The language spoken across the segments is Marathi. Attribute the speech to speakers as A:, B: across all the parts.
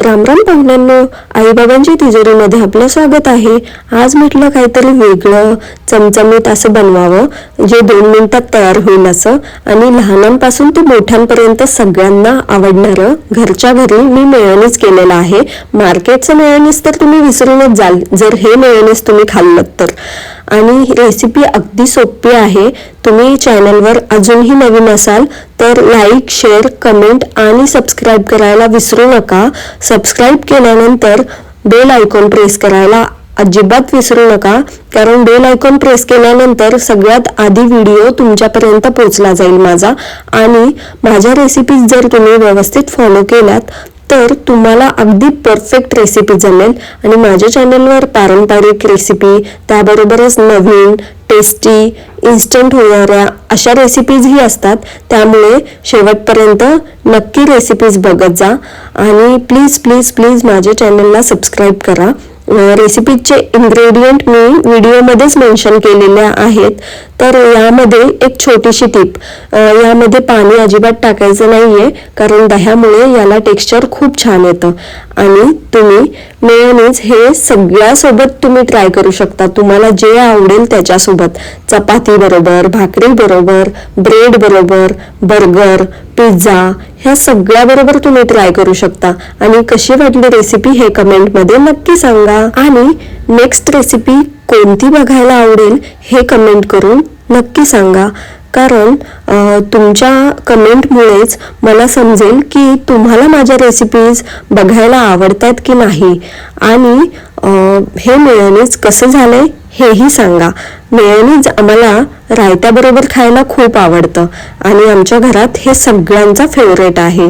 A: राम राम पाहुण्यांनो, आईबाबांची तिजोरीमध्ये आपलं स्वागत आहे। आज म्हटलं काहीतरी वेगळं चमचमीत असं बनवावं जे 2 मिनिटात तयार होईल असं, आणि लहानांपासून ते मोठ्यांपर्यंत सगळ्यांना आवडणारं घरच्या घरी मी मेयोनीज केलेलं आहे। मार्केटचं मेयोनीज तर तुम्ही विसरूनच जाल जर हे मेयोनीज तुम्ही खाल्लं तर। आणि रेसिपी अगदी सोपी आहे। तुम्ही चॅनलवर अजूनही नवीन असाल तर लाईक, शेअर, कमेंट आणि सबस्क्राईब करायला विसरू नका। सबस्क्राईब केल्यानंतर बेल आयकॉन प्रेस करायला अजिबात विसरू नका, कारण बेल आयकॉन प्रेस केल्यानंतर सगळ्यात आधी व्हिडिओ तुमच्यापर्यंत पोहोचला जाईल माझा। आणि माझ्या रेसिपीज जर तुम्ही व्यवस्थित फॉलो केल्यात तर तुम्हाला अगदी परफेक्ट रेसिपी जमेल। आणि माझ्या चॅनलवर पारंपरिक रेसिपी, त्याबरोबरच नवीन टेस्टी इन्स्टंट होणाऱ्या अशा रेसिपीजही असतात, त्यामुळे शेवटपर्यंत नक्की रेसिपीज बघत जा। आणि प्लीज प्लीज प्लीज माझ्या चॅनलला सबस्क्राईब करा। रेसिपीचे इन्ग्रेडियंट मी व्हिडिओमध्येच मेन्शन केलेल्या आहेत। तर यामध्ये एक छोटीशी टिप, यामध्ये पाणी अजिबात टाकायचं नाहीये, कारण दह्यामुळे याला टेक्स्चर खूप छान येतं। आणि तुम्ही मेयोनीज हे सगळ्यासोबत तुम्ही ट्राय करू शकता, तुम्हाला जे आवडेल त्याच्यासोबत, चपाती बरोबर, भाकरी बरोबर, ब्रेड बरोबर, बर्गर, पिझ्झा, ह्या सगळ्या बरोबर तुम्ही ट्राय करू शकता। आणि कशी वाटली रेसिपी हे कमेंट मध्ये नक्की सांगा। आणि नेक्स्ट रेसिपी कोणती बघायला आवडेल हे कमेंट करून नक्की सांगा, कारण तुमच्या कमेंटमुळेच मला समजेल की तुम्हाला माझ्या रेसिपीज बघायला आवडतात की नाही। आणि हे मेयोनीज कसं झालंय हेही सांगा। मेयोनीज आम्हाला रायत्याबरोबर खायला खूप आवडतं आणि आमच्या घरात हे सगळ्यांचा फेवरेट आहे।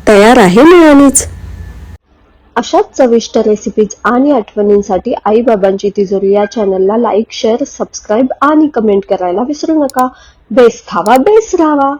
A: तयार आहे मेयोनीज। अशाच चविष्ट रेसिपीज आणि आठवणींसाठी आई बाबांची तिजोरी या चॅनलला लाईक, शेअर, सबस्क्राईब आणि कमेंट करायला विसरू नका। बेस खावा, बेस राहावा।